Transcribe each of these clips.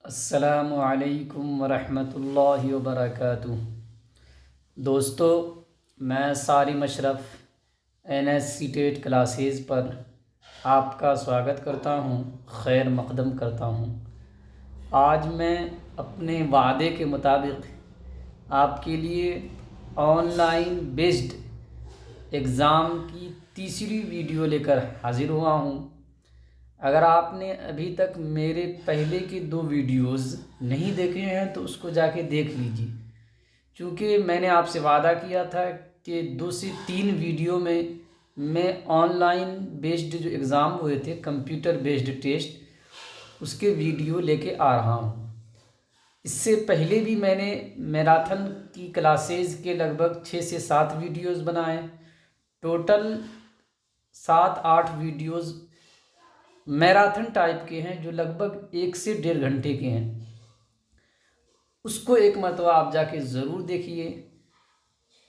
السلام علیکم ورحمۃ اللہ وبرکاتہ۔ دوستو، میں صارم اشرف NSC ٹیٹ کلاسز پر آپ کا سواگت کرتا ہوں، خیر مقدم کرتا ہوں۔ آج میں اپنے وعدے کے مطابق آپ کے لیے آن لائن بیسڈ ایگزام کی تیسری ویڈیو لے کر حاضر ہوا ہوں۔ اگر آپ نے ابھی تک میرے پہلے کے 2 ویڈیوز نہیں دیکھے ہیں تو اس کو جا کے دیکھ لیجیے، چونکہ میں نے آپ سے وعدہ کیا تھا کہ 2 سے 3 ویڈیو میں آن لائن بیسڈ جو ایگزام ہوئے تھے، کمپیوٹر بیسڈ ٹیسٹ، اس کے ویڈیو لے کے آ رہا ہوں۔ اس سے پہلے بھی میں نے میراتھن کی کلاسز کے لگ بھگ 6 سے 7 ویڈیوز بنائے، ٹوٹل 7-8 ویڈیوز میراتھن ٹائپ کے ہیں جو لگ بھگ 1 سے 1.5 گھنٹے کے ہیں۔ اس کو ایک مرتبہ آپ جا کے ضرور دیکھیے۔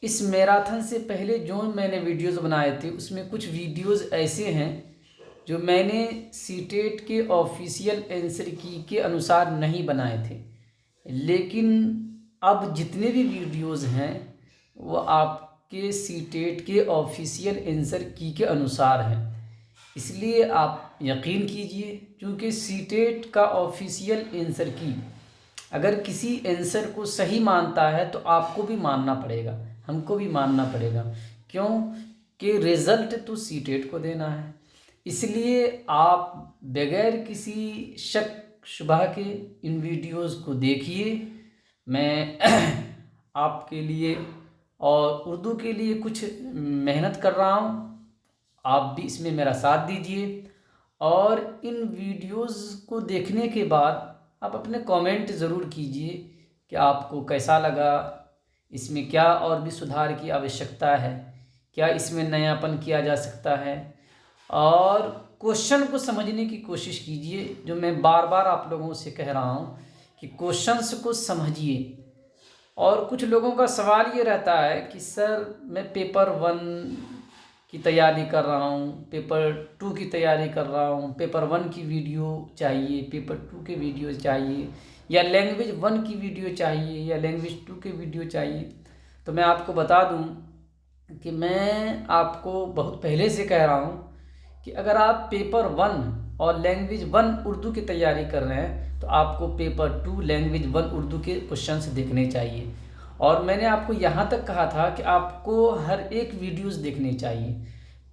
اس میراتھن سے پہلے جو میں نے ویڈیوز بنائے تھے اس میں کچھ ویڈیوز ایسے ہیں جو میں نے سی-ٹیٹ کے آفیشیل آنسر کی کے انوسار نہیں بنائے تھے، لیکن اب جتنے بھی ویڈیوز ہیں وہ آپ کے سی-ٹیٹ کے آفیشیل آنسر کی کے انوسار ہیں۔ اس لیے آپ یقین کیجئے، کیونکہ سی-ٹیٹ کا آفیشیل آنسر کی اگر کسی آنسر کو صحیح مانتا ہے تو آپ کو بھی ماننا پڑے گا، ہم کو بھی ماننا پڑے گا، کیوں کہ رزلٹ تو سی-ٹیٹ کو دینا ہے۔ اس لیے آپ بغیر کسی شک شبہ کے ان ویڈیوز کو دیکھیے۔ میں آپ کے لیے اور اردو کے لیے کچھ محنت کر رہا ہوں، آپ بھی اس میں میرا ساتھ دیجیے، اور ان ویڈیوز کو دیکھنے کے بعد آپ اپنے کامنٹ ضرور کیجیے کہ آپ کو کیسا لگا، اس میں کیا اور بھی سدھار کی آوشکتا ہے، کیا اس میں نیاپن کیا جا سکتا ہے، اور کوشچن کو سمجھنے کی کوشش کیجیے۔ جو میں بار بار آپ لوگوں سے کہہ رہا ہوں کہ کوشچنس کو سمجھیے۔ اور کچھ لوگوں کا سوال یہ رہتا ہے کہ سر میں پیپر 1 کی تیاری کر رہا ہوں، پیپر 2 کی تیاری کر رہا ہوں، پیپر 1 کی ویڈیو چاہیے، پیپر 2 کے ویڈیو چاہیے، یا لینگویج 1 کی ویڈیو چاہیے، یا لینگویج 2 کے ویڈیو چاہیے۔ تو میں آپ کو بتا دوں کہ میں آپ کو بہت پہلے سے کہہ رہا ہوں کہ اگر آپ پیپر 1 اور لینگویج 1 اردو کی تیاری کر رہے ہیں تو آپ کو پیپر 2 لینگویج 1 اردو کے کوشچنس دیکھنے چاہیے۔ اور میں نے آپ کو یہاں تک کہا تھا کہ آپ کو ہر ایک ویڈیوز دیکھنے چاہیے۔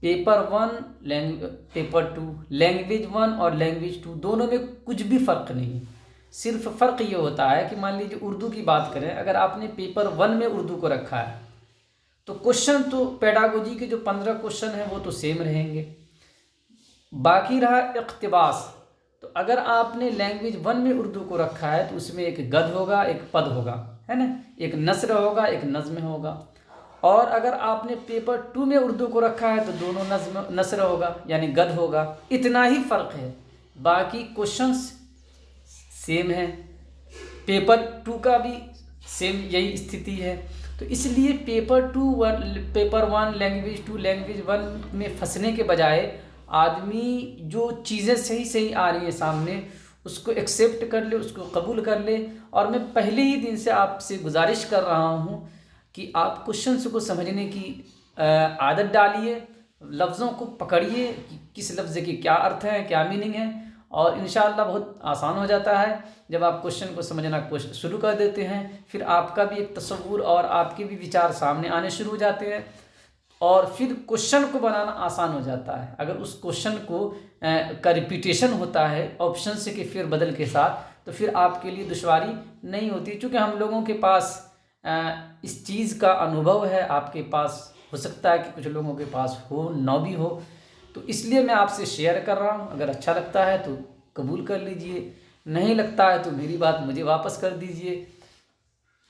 پیپر 1 پیپر 2 لینگویج 1 اور لینگویج 2 دونوں میں کچھ بھی فرق نہیں، صرف فرق یہ ہوتا ہے کہ مان لیجیے اردو کی بات کریں، اگر آپ نے پیپر 1 میں اردو کو رکھا ہے تو کوشچن تو پیڈاگوجی کے جو 15 کوشچن ہیں وہ تو سیم رہیں گے۔ باقی رہا اقتباس، تو اگر آپ نے لینگویج 1 میں اردو کو رکھا ہے تو اس میں ایک گد ہوگا، ایک پد ہوگا، ہے نا، ایک نثر ہوگا، ایک نظم ہوگا۔ اور اگر آپ نے پیپر 2 میں اردو کو رکھا ہے تو دونوں نثر ہوگا، یعنی گد ہوگا۔ اتنا ہی فرق ہے، باقی کوشچنس سیم ہیں۔ پیپر 2 کا بھی سیم یہی استھتی ہے۔ تو اس لیے پیپر 1 لینگویج 2 لینگویج 1 میں پھنسنے کے بجائے آدمی جو چیزیں صحیح آ رہی ہیں سامنے اس کو ایکسیپٹ کر لے، اس کو قبول کر لے۔ اور میں پہلے ہی دن سے آپ سے گزارش کر رہا ہوں کہ آپ کوشچنس کو سمجھنے کی عادت ڈالیے، لفظوں کو پکڑیے کہ کس لفظ کی کیا ارتھ ہے، کیا میننگ ہے، اور انشاءاللہ بہت آسان ہو جاتا ہے جب آپ کوشچن کو سمجھنا شروع کر دیتے ہیں۔ پھر آپ کا بھی ایک تصور اور آپ کے بھی وچار سامنے آنے شروع ہو جاتے ہیں، اور پھر کوشچن کو بنانا آسان ہو جاتا ہے۔ اگر اس کوشچن کا ریپیٹیشن ہوتا ہے آپشن سے کہ پھر بدل کے ساتھ، تو پھر آپ کے لیے دشواری نہیں ہوتی، چونکہ ہم لوگوں کے پاس اس چیز کا انوبھو ہے۔ آپ کے پاس ہو سکتا ہے کہ کچھ لوگوں کے پاس ہو نہ بھی ہو، تو اس لیے میں آپ سے شیئر کر رہا ہوں۔ اگر اچھا لگتا ہے تو قبول کر لیجئے، نہیں لگتا ہے تو میری بات مجھے واپس کر دیجئے۔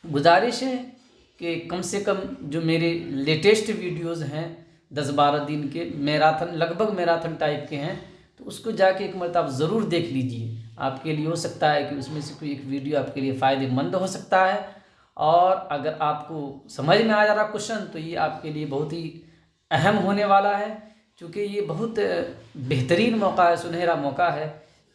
گزارش ہے کہ کم سے کم جو میرے لیٹسٹ ویڈیوز ہیں 10-12 دن کے میراتھن، لگ بھگ میراتھن ٹائپ کے ہیں، تو اس کو جا کے ایک مرتبہ ضرور دیکھ لیجئے۔ آپ کے لیے ہو سکتا ہے کہ اس میں سے کوئی ایک ویڈیو آپ کے لیے فائدہ مند ہو سکتا ہے، اور اگر آپ کو سمجھ میں آ جا رہا کوشچن تو یہ آپ کے لیے بہت ہی اہم ہونے والا ہے، چونکہ یہ بہت بہترین موقع ہے، سنہرا موقع ہے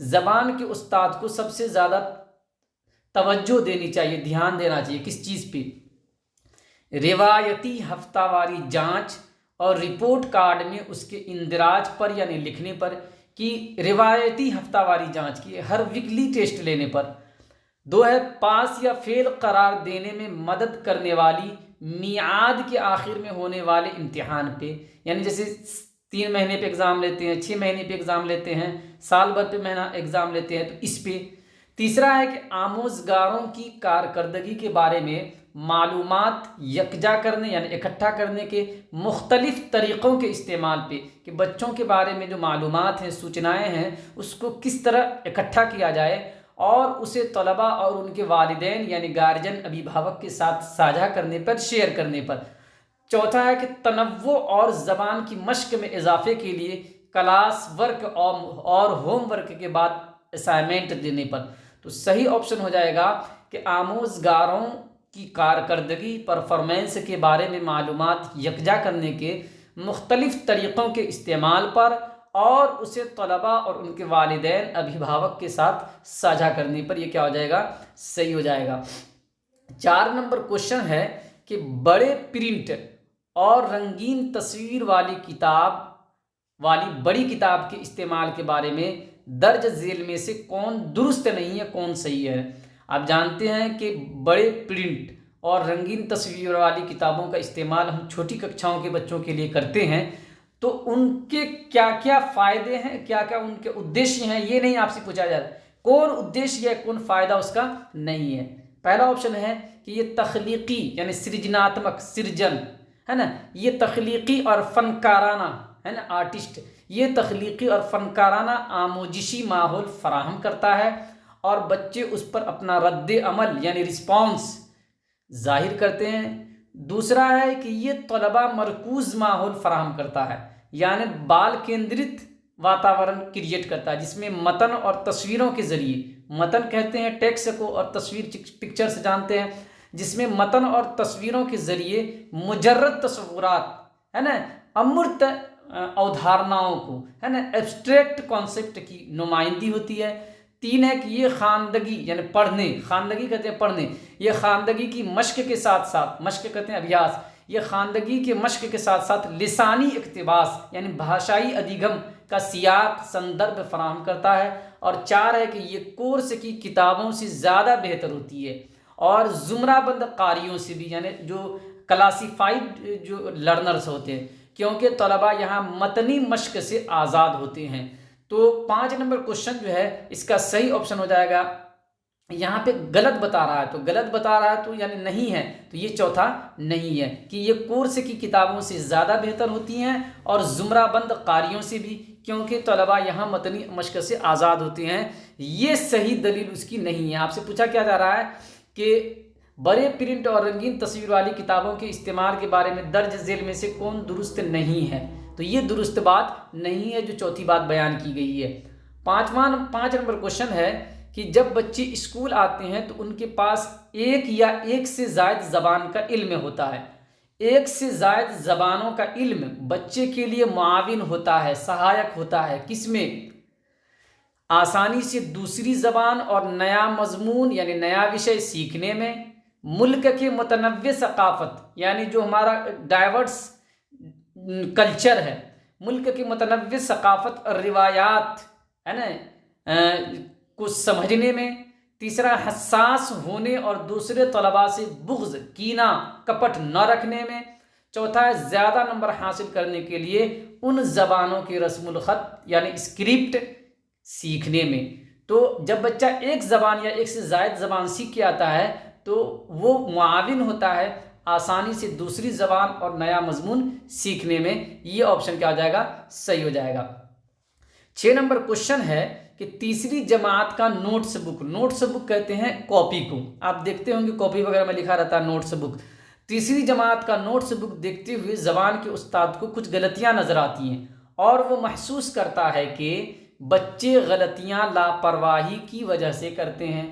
زبان کے استاد کو سب سے زیادہ توجہ دینی چاہیے، دھیان دینا چاہیے کس چیز پہ؟ روایتی ہفتہ واری جانچ اور رپورٹ کارڈ میں اس کے اندراج پر یعنی لکھنے پر، کہ روایتی ہفتہ واری جانچ کی ہر ویکلی ٹیسٹ لینے پر۔ دو ہے پاس یا فیل قرار دینے میں مدد کرنے والی میعاد کے آخر میں ہونے والے امتحان پہ، یعنی جیسے 3 مہینے پہ ایگزام لیتے ہیں، 6 مہینے پہ ایگزام لیتے ہیں، سال بھر پہ مہینہ ایگزام لیتے ہیں، تو اس پہ۔ تیسرا ہے کہ آموزگاروں کی کارکردگی کے بارے میں معلومات یکجا کرنے یعنی اکٹھا کرنے کے مختلف طریقوں کے استعمال پہ، کہ بچوں کے بارے میں جو معلومات ہیں، سوچنائیں ہیں، اس کو کس طرح اکٹھا کیا جائے اور اسے طلباء اور ان کے والدین یعنی گارجن ابھیبھاوک کے ساتھ ساجھا کرنے پر، شیئر کرنے پر۔ چوتھا ہے کہ تنوع اور زبان کی مشق میں اضافے کے لیے کلاس ورک اور ہوم ورک کے بعد اسائنمنٹ دینے پر۔ تو صحیح آپشن ہو جائے گا کہ آموزگاروں کی کارکردگی پرفارمنس کے بارے میں معلومات یکجا کرنے کے مختلف طریقوں کے استعمال پر اور اسے طلباء اور ان کے والدین ابھیبھاوک کے ساتھ ساجھا کرنے پر، یہ کیا ہو جائے گا؟ صحیح ہو جائے گا۔ 4 نمبر کوشچن ہے کہ بڑے پرنٹ اور رنگین تصویر والی بڑی کتاب کے استعمال کے بارے میں درج ذیل میں سے کون درست نہیں ہے، کون صحیح ہے؟ آپ جانتے ہیں کہ بڑے پرنٹ اور رنگین تصویر والی کتابوں کا استعمال ہم چھوٹی ککشاؤں کے بچوں کے لیے کرتے ہیں، تو ان کے کیا کیا فائدے ہیں، کیا کیا ان کے ادیشیہ ہیں، یہ نہیں آپ سے پوچھا جا رہا ہے۔ کون ادیشیہ ہے، کون فائدہ اس کا نہیں ہے۔ پہلا آپشن ہے کہ یہ تخلیقی یعنی سرجناتمک، سرجن ہے نا، یہ تخلیقی اور فنکارانہ ہے نا، آرٹسٹ، یہ تخلیقی اور فنکارانہ آموزشی ماحول فراہم کرتا ہے اور بچے اس پر اپنا رد عمل یعنی رسپانس ظاہر کرتے ہیں۔ دوسرا ہے کہ یہ طلباء مرکوز ماحول فراہم کرتا ہے، یعنی بال کیندرت واتاورن کریٹ کرتا ہے، جس میں متن اور تصویروں کے ذریعے، متن کہتے ہیں ٹیکسٹ کو اور تصویر پکچر سے جانتے ہیں، جس میں متن اور تصویروں کے ذریعے مجرد تصورات ہے نا، امرت اودھارناؤں کو ہے نا، ایبسٹریکٹ کانسیپٹ کی نمائندگی ہوتی ہے۔ 3 ہے کہ یہ خواندگی یعنی پڑھنے، خواندگی کہتے ہیں پڑھنے، یہ خواندگی کی مشق کے ساتھ ساتھ، مشق کہتے ہیں ابھیاس، یہ خواندگی کے مشق کے ساتھ ساتھ لسانی اقتباس یعنی بھاشائی ادھیگم کا سیاق سندرب فراہم کرتا ہے۔ اور 4 ہے کہ یہ کورس کی کتابوں سے زیادہ بہتر ہوتی ہے اور زمرہ بند قاریوں سے بھی، یعنی جو کلاسیفائڈ جو لرنرز ہوتے ہیں، کیونکہ طلباء یہاں متنی مشق سے آزاد ہوتے ہیں۔ تو 5 نمبر کوشچن جو ہے اس کا صحیح آپشن ہو جائے گا، یہاں پہ غلط بتا رہا ہے، تو غلط بتا رہا ہے تو یعنی نہیں ہے، تو یہ چوتھا نہیں ہے کہ یہ کورس کی کتابوں سے زیادہ بہتر ہوتی ہیں اور زمرہ بند قاریوں سے بھی، کیونکہ طلباء یہاں متنی مشق سے آزاد ہوتے ہیں۔ یہ صحیح دلیل اس کی نہیں ہے۔ آپ سے پوچھا کیا جا رہا ہے کہ بڑے پرنٹ اور رنگین تصویر والی کتابوں کے استعمال کے بارے میں درج ذیل میں سے کون درست نہیں ہے، تو یہ درست بات نہیں ہے جو چوتھی بات بیان کی گئی ہے۔ 5 نمبر کوشچن ہے کہ جب بچے اسکول آتے ہیں تو ان کے پاس ایک یا ایک سے زائد زبان کا علم ہوتا ہے۔ ایک سے زائد زبانوں کا علم بچے کے لیے معاون ہوتا ہے، سہایک ہوتا ہے، کس میں؟ آسانی سے دوسری زبان اور نیا مضمون یعنی نیا وشے سیکھنے میں، ملک کے متنوع ثقافت یعنی جو ہمارا ڈائیورس کلچر ہے، ملک کی متنوع ثقافت اور روایات ہے نا کو سمجھنے میں۔ تیسرا حساس ہونے اور دوسرے طلباء سے بغض، کینہ، کپٹ نہ رکھنے میں۔ چوتھا ہے زیادہ نمبر حاصل کرنے کے لیے ان زبانوں کے رسم الخط یعنی اسکرپٹ سیکھنے میں۔ تو جب بچہ ایک زبان یا ایک سے زائد زبان سیکھ کے آتا ہے تو وہ معاون ہوتا ہے آسانی سے دوسری زبان اور نیا مضمون سیکھنے میں۔ یہ آپشن کیا ہو جائے گا؟ صحیح ہو جائے گا۔ 6 نمبر کوشچن ہے کہ تیسری جماعت کا نوٹس بک، نوٹس بک کہتے ہیں کاپی کو، آپ دیکھتے ہوں گے کاپی وغیرہ میں لکھا رہتا ہے نوٹس بک۔ تیسری جماعت کا نوٹس بک دیکھتے ہوئے زبان کے استاد کو کچھ غلطیاں نظر آتی ہیں اور وہ محسوس کرتا ہے کہ بچے غلطیاں لاپرواہی کی وجہ سے کرتے ہیں۔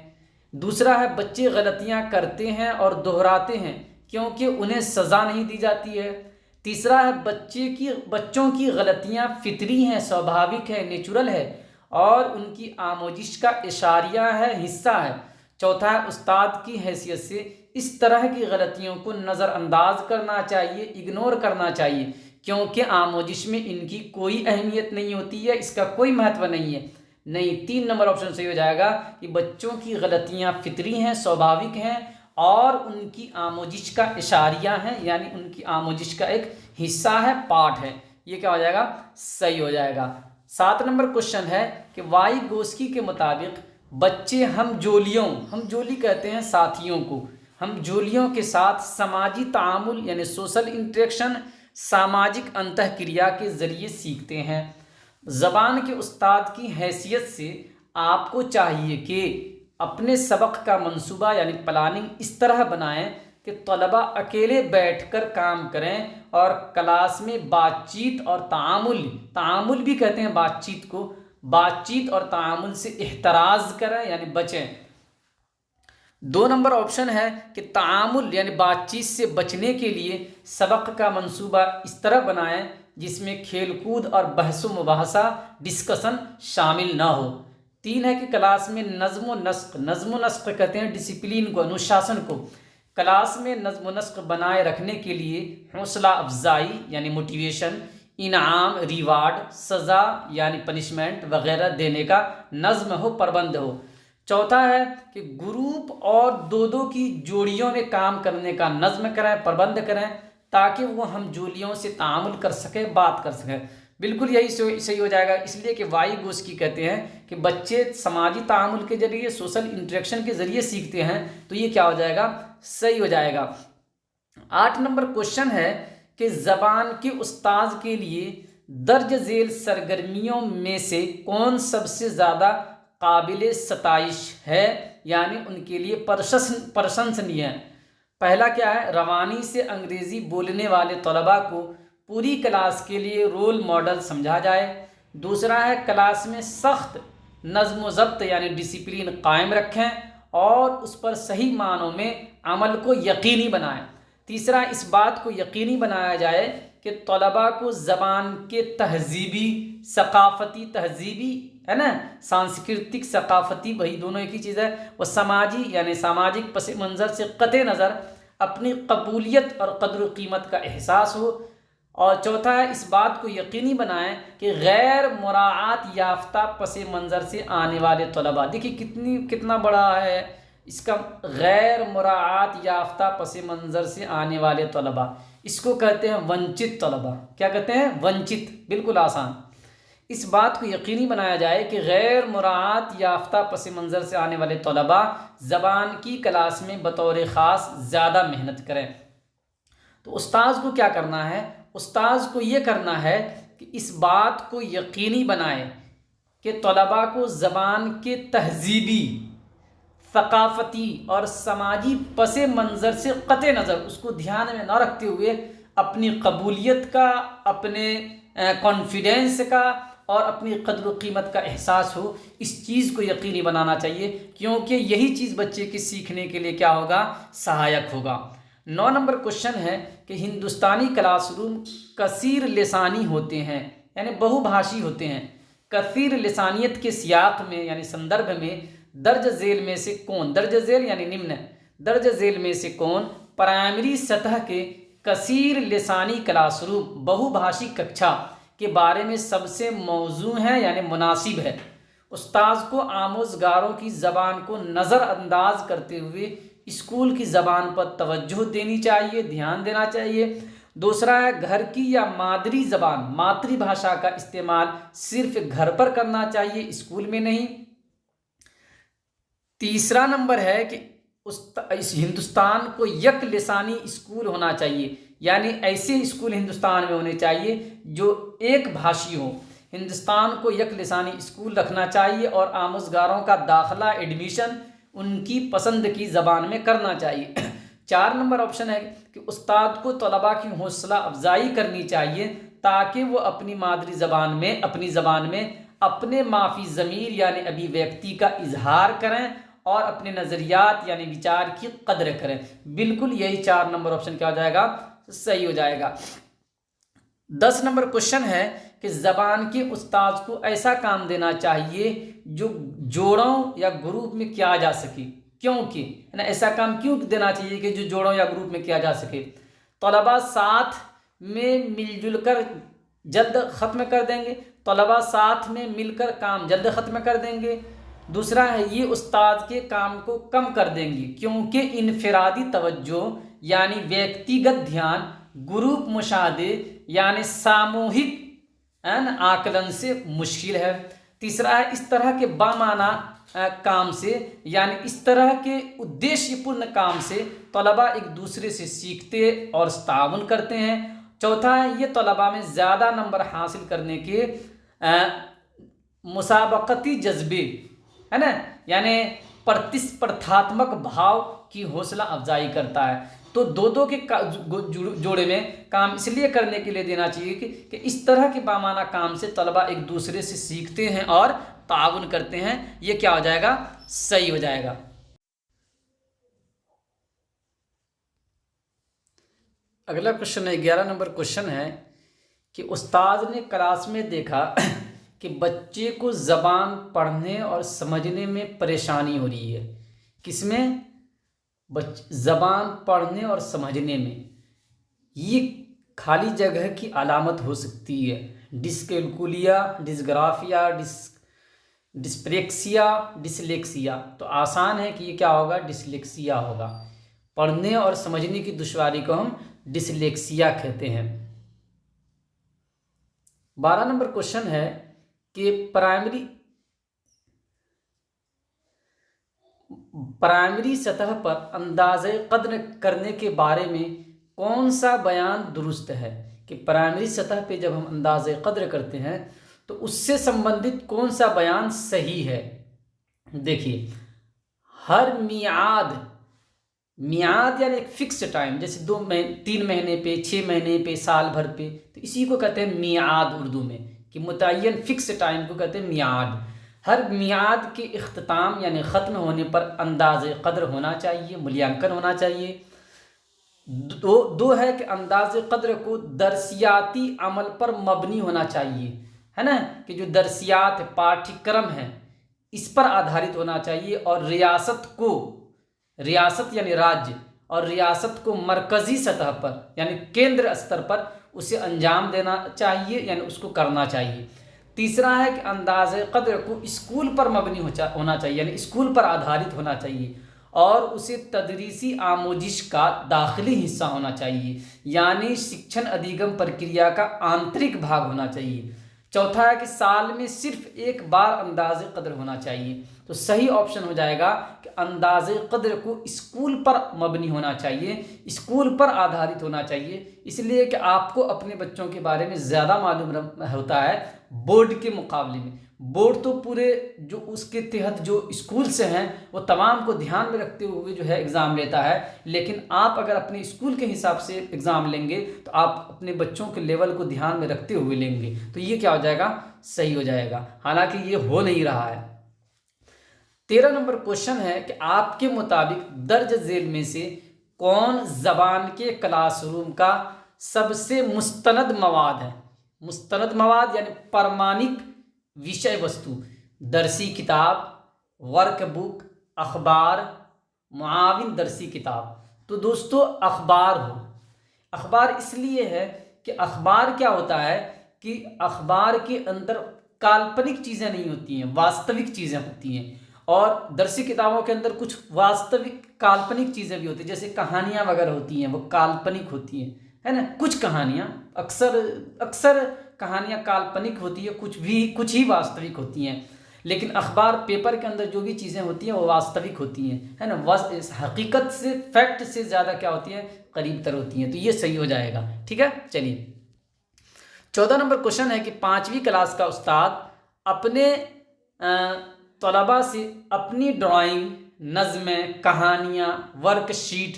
دوسرا ہے بچے غلطیاں کرتے ہیں اور دہراتے ہیں کیونکہ انہیں سزا نہیں دی جاتی ہے۔ تیسرا ہے بچوں کی غلطیاں فطری ہیں، سوبھاوک ہے، نیچرل ہے اور ان کی آموزش کا اشاریہ ہے، حصہ ہے۔ چوتھا ہے استاد کی حیثیت سے اس طرح کی غلطیوں کو نظر انداز کرنا چاہیے، اگنور کرنا چاہیے، کیونکہ آموزش میں ان کی کوئی اہمیت نہیں ہوتی ہے، اس کا کوئی مہتو نہیں ہے۔ نہیں، 3 نمبر آپشن صحیح ہو جائے گا کہ بچوں کی غلطیاں فطری ہیں، سوبھاوک ہیں، اور ان کی آموزش کا اشاریہ ہیں، یعنی ان کی آموزش کا ایک حصہ ہے، پارٹ ہے۔ یہ کیا ہو جائے گا؟ صحیح ہو جائے گا۔ 7 نمبر کوشچن ہے کہ وائی گوسکی کے مطابق بچے ہم جولی کہتے ہیں ساتھیوں کو، ہم جولیوں کے ساتھ سماجی تعامل یعنی سوشل انٹریکشن، ساماجک انتہ کریا کے ذریعے سیکھتے ہیں۔ زبان کے استاد کی حیثیت سے آپ کو چاہیے کہ اپنے سبق کا منصوبہ یعنی پلاننگ اس طرح بنائیں کہ طلباء اکیلے بیٹھ کر کام کریں اور کلاس میں بات چیت اور تعامل بھی کہتے ہیں بات چیت کو، بات چیت اور تعامل سے احتراز کریں یعنی بچیں۔ 2 نمبر آپشن ہے کہ تعامل یعنی بات چیت سے بچنے کے لیے سبق کا منصوبہ اس طرح بنائیں جس میں کھیل کود اور بحث و مباحثہ ڈسکشن شامل نہ ہو۔ 3 ہے کہ کلاس میں نظم و نسق کہتے ہیں ڈسپلین کو، انوشاسن کو، کلاس میں نظم و نسق بنائے رکھنے کے لیے حوصلہ افزائی یعنی موٹیویشن، انعام ریوارڈ، سزا یعنی پنشمنٹ وغیرہ دینے کا نظم ہو، پربند ہو۔ چوتھا ہے کہ گروپ اور دو کی جوڑیوں میں کام کرنے کا نظم کریں، پربند کریں تاکہ وہ ہم جولیوں سے تعامل کر سکیں، بات کر سکیں۔ بالکل یہی صحیح ہو جائے گا، اس لیے کہ وائی گوسکی کہتے ہیں کہ بچے سماجی تعامل کے ذریعے، سوشل انٹریکشن کے ذریعے سیکھتے ہیں، تو یہ کیا ہو جائے گا؟ صحیح ہو جائے گا۔ 8 نمبر کوشچن ہے کہ زبان کے استاذ کے لیے درج ذیل سرگرمیوں میں سے کون سب سے زیادہ قابل ستائش ہے، یعنی ان کے لیے پرشنسنی ہے؟ پہلا کیا ہے؟ روانی سے انگریزی بولنے والے طلباء کو پوری کلاس کے لیے رول ماڈل سمجھا جائے۔ دوسرا ہے کلاس میں سخت نظم و ضبط یعنی ڈسپلین قائم رکھیں اور اس پر صحیح معنوں میں عمل کو یقینی بنائیں۔ تیسرا اس بات کو یقینی بنایا جائے کہ طلباء کو زبان کے تہذیبی ہے نا، سانسکرتک ثقافتی، وہی دونوں ایک ہی چیز ہے، وہ سماجی یعنی ساماجک پس منظر سے قطع نظر اپنی قبولیت اور قدر و قیمت کا احساس ہو۔ اور چوتھا ہے اس بات کو یقینی بنائیں کہ غیر مراعات یافتہ پس منظر سے آنے والے طلباء، دیکھیے کتنا بڑا ہے اس کا، غیر مراعات یافتہ پس منظر سے آنے والے طلباء، اس کو کہتے ہیں ونچت طلباء۔ کیا کہتے ہیں؟ ونچت، بالکل آسان۔ اس بات کو یقینی بنایا جائے کہ غیر مراعات یافتہ پس منظر سے آنے والے طلباء زبان کی کلاس میں بطور خاص زیادہ محنت کریں۔ تو استاذ کو کیا کرنا ہے؟ استاذ کو یہ کرنا ہے کہ اس بات کو یقینی بنائے کہ طلباء کو زبان کے تہذیبی، ثقافتی اور سماجی پس منظر سے قطع نظر اس کو دھیان میں نہ رکھتے ہوئے اپنی قبولیت کا، اپنے کانفیڈینس کا اور اپنی قدر و قیمت کا احساس ہو، اس چیز کو یقینی بنانا چاہیے، کیونکہ یہی چیز بچے کے سیکھنے کے لیے کیا ہوگا؟ سہایک ہوگا۔ 9 نمبر کوشچن ہے کہ ہندوستانی کلاس روم کثیر لسانی ہوتے ہیں یعنی بہو بھاشی ہوتے ہیں۔ کثیر لسانیت کے سیاق میں یعنی سندربھ میں درج ذیل میں سے کون، درج ذیل یعنی نمن، درج ذیل میں سے کون پرائمری سطح کے کثیر لسانی کلاس روم بہو بھاشی ککشا کے بارے میں سب سے موزوں ہے یعنی مناسب ہے؟ استاذ کو آموزگاروں کی زبان کو نظر انداز کرتے ہوئے اسکول کی زبان پر توجہ دینی چاہیے، دھیان دینا چاہیے۔ دوسرا ہے گھر کی یا مادری زبان، ماتری بھاشا کا استعمال صرف گھر پر کرنا چاہیے، اسکول میں نہیں۔ تیسرا نمبر ہے کہ اس ہندوستان کو یک لسانی اسکول ہونا چاہیے، یعنی ایسے اسکول ہندوستان میں ہونے چاہیے جو ایک بھاشی ہوں۔ ہندوستان کو یک لسانی اسکول رکھنا چاہیے اور آموزگاروں کا داخلہ، ایڈمیشن ان کی پسند کی زبان میں کرنا چاہیے۔ 4 نمبر آپشن ہے کہ استاد کو طلباء کی حوصلہ افزائی کرنی چاہیے تاکہ وہ اپنی مادری زبان میں، اپنی زبان میں اپنے مافی ضمیر یعنی ابھیویکتی کا اظہار کریں اور اپنے نظریات یعنی وچار کی قدر کریں۔ بالکل یہی 4 نمبر آپشن کیا ہو جائے گا؟ صحیح ہو جائے گا۔ 10 نمبر کوشچن ہے کہ زبان کے استاد کو ایسا کام دینا چاہیے جو جوڑوں یا گروپ میں کیا جا سکے، کیونکہ ایسا کام کیوں دینا چاہیے کہ جو جوڑوں یا گروپ میں کیا جا سکے؟ طلباء ساتھ میں مل جل کر جلد ختم کر دیں گے، طلباء ساتھ میں مل کر کام جلد ختم کر دیں گے۔ دوسرا ہے یہ استاد کے کام کو کم کر دیں گے کیونکہ انفرادی توجہ یعنی ویکتیگت دھیان، گروپ مشاہدے یعنی ساموہک آکلن سے مشکل ہے۔ تیسرا ہے اس طرح کے بامعنی کام سے یعنی اس طرح کے ادیشیہ پورن کام سے طلباء ایک دوسرے سے سیکھتے اور تعاون کرتے ہیں۔ چوتھا ہے یہ طلباء میں زیادہ نمبر حاصل کرنے کے مسابقتی جذبے ہے نا یعنی پرتسپردھاتمک بھاؤ کی حوصلہ افزائی کرتا ہے۔ تو دو کے جوڑے میں کام اس لیے کرنے کے لیے دینا چاہیے کہ اس طرح کے بامعنی کام سے طلباء ایک دوسرے سے سیکھتے ہیں اور تعاون کرتے ہیں، یہ کیا ہو جائے گا؟ صحیح ہو جائے گا۔ اگلا کوشچن ہے 11 نمبر کوشچن ہے کہ استاد نے کلاس میں دیکھا کہ بچے کو زبان پڑھنے اور سمجھنے میں پریشانی ہو رہی ہے۔ کس میں؟ زبان پڑھنے اور سمجھنے میں۔ یہ خالی جگہ کی علامت ہو سکتی ہے، ڈسکیلکولیا، ڈسگرافیا، ڈسپریکسیا، ڈسلیکسیا۔ تو آسان ہے کہ یہ کیا ہوگا؟ ڈسلیکسیا ہوگا۔ پڑھنے اور سمجھنے کی دشواری کو ہم ڈسلیکسیا کہتے ہیں۔ 12 نمبر کوشچن ہے کہ پرائمری سطح پر اندازہ قدر کرنے کے بارے میں کون سا بیان درست ہے؟ کہ پرائمری سطح پہ جب ہم اندازہ قدر کرتے ہیں تو اس سے سمبندھت کون سا بیان صحیح ہے؟ دیکھیے، ہر میعاد یعنی ایک فکس ٹائم، جیسے 3 مہینے پہ، 6 مہینے پہ، سال بھر پہ، تو اسی کو کہتے ہیں میعاد اردو میں، کہ متعین فکس ٹائم کو کہتے ہیں میعاد۔ ہر میعاد کے اختتام یعنی ختم ہونے پر اندازہ قدر ہونا چاہیے، ملیانکن ہونا چاہیے۔ دو ہے کہ اندازہ قدر کو درسیاتی عمل پر مبنی ہونا چاہیے، ہے نا، کہ جو درسیات پاٹھی کرم ہے اس پر آدھارت ہونا چاہیے، اور ریاست یعنی راجیہ، اور ریاست کو مرکزی سطح پر یعنی کیندر استر پر اسے انجام دینا چاہیے یعنی اس کو کرنا چاہیے۔ تیسرا ہے کہ اندازہ قدر کو اسکول پر مبنی ہونا چاہیے یعنی اسکول پر آدھارت ہونا چاہیے، اور اسے تدریسی آموزش کا داخلی حصہ ہونا چاہیے یعنی شکشن ادھیگم پرکریا کا آنترک بھاگ ہونا چاہیے۔ چوتھا ہے کہ سال میں صرف ایک بار اندازہ قدر ہونا چاہیے۔ تو صحیح آپشن ہو جائے گا کہ اندازہ قدر کو اسکول پر مبنی ہونا چاہیے، اسکول پر آدھارت ہونا چاہیے، اس لیے کہ آپ کو اپنے بچوں کے بارے میں زیادہ معلوم ہوتا ہے بورڈ کے مقابلے میں۔ بورڈ تو پورے جو اس کے تحت جو اسکول سے ہیں وہ تمام کو دھیان میں رکھتے ہوئے جو ہے ایگزام لیتا ہے، لیکن آپ اگر اپنے اسکول کے حساب سے ایگزام لیں گے تو آپ اپنے بچوں کے لیول کو دھیان میں رکھتے ہوئے لیں گے، تو یہ کیا ہو جائے گا؟ صحیح ہو جائے گا، حالانکہ یہ ہو نہیں رہا ہے۔ 13 نمبر کوشچن ہے کہ آپ کے مطابق درج ذیل میں سے کون زبان کے کلاس روم کا سب سے مستند مواد ہے؟ مستند مواد یعنی پرمانک وشے وستو، درسی کتاب، ورک بک، اخبار، معاون درسی کتاب۔ تو دوستو اخبار اس لیے ہے کہ اخبار کیا ہوتا ہے کہ اخبار کے اندر کالپنک چیزیں نہیں ہوتی ہیں، واستوک چیزیں ہوتی ہیں، اور درسی کتابوں کے اندر کچھ واستوک کالپنک چیزیں بھی ہوتی ہیں، جیسے کہانیاں وغیرہ ہوتی ہیں وہ کالپنک ہوتی ہیں، ہے نا، کچھ کہانیاں اکثر کہانیاں کالپنک ہوتی ہے، کچھ ہی واستوک ہوتی ہیں، لیکن اخبار پیپر کے اندر جو بھی چیزیں ہوتی ہیں وہ واستوک ہوتی ہیں، ہے نا، حقیقت سے، فیکٹ سے زیادہ کیا ہوتی ہیں؟ قریب تر ہوتی ہیں، تو یہ صحیح ہو جائے گا۔ ٹھیک ہے، چلیے 14 نمبر کوشچن ہے کہ 5ویں کلاس کا استاد اپنے طلباء سے اپنی ڈرائنگ، نظمیں، کہانیاں، ورک شیٹ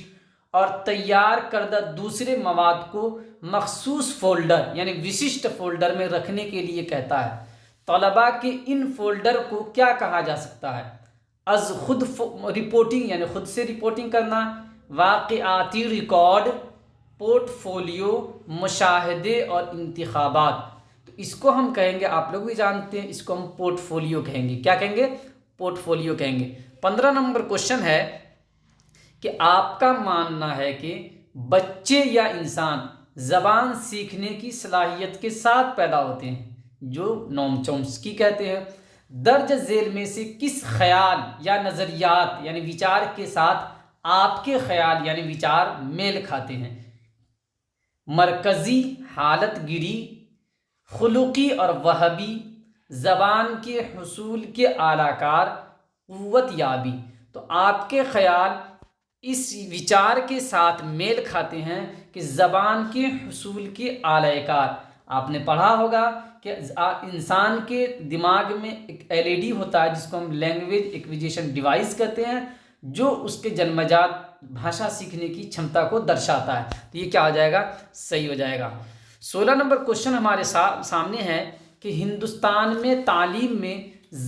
اور تیار کردہ دوسرے مواد کو مخصوص فولڈر یعنی وششٹ فولڈر میں رکھنے کے لیے کہتا ہے۔ طلباء کے ان فولڈر کو کیا کہا جا سکتا ہے؟ از خود رپورٹنگ یعنی خود سے رپورٹنگ کرنا، واقعاتی ریکارڈ، پورٹ فولیو، مشاہدے اور انتخابات، تو اس کو ہم کہیں گے، آپ لوگ بھی جانتے ہیں، اس کو ہم پورٹ فولیو کہیں گے۔ کیا کہیں گے؟ پورٹ فولیو کہیں گے۔ 15 نمبر کوشچن ہے کہ آپ کا ماننا ہے کہ بچے یا انسان زبان سیکھنے کی صلاحیت کے ساتھ پیدا ہوتے ہیں، جو نوم چومسکی کہتے ہیں، درج ذیل میں سے کس خیال یا نظریات یعنی وچار کے ساتھ آپ کے خیال یعنی وچار میل کھاتے ہیں؟ مرکزی، حالت گیری، خلقی اور وہبی، زبان کے حصول کے اعلی کار، قوت یابی۔ تو آپ کے خیال اس وچار کے ساتھ میل کھاتے ہیں کہ زبان کے حصول کے اعلی کار۔ آپ نے پڑھا ہوگا کہ انسان کے دماغ میں ایک LED ہوتا ہے جس کو ہم لینگویج ایکویزیشن ڈیوائس کہتے ہیں، جو اس کے جنمجات بھاشا سیکھنے کی چھمتا کو درشاتا ہے۔ تو یہ کیا ہو جائے گا؟ صحیح ہو جائے گا۔ 16 نمبر کوشچن ہمارے سامنے ہے کہ ہندوستان میں تعلیم میں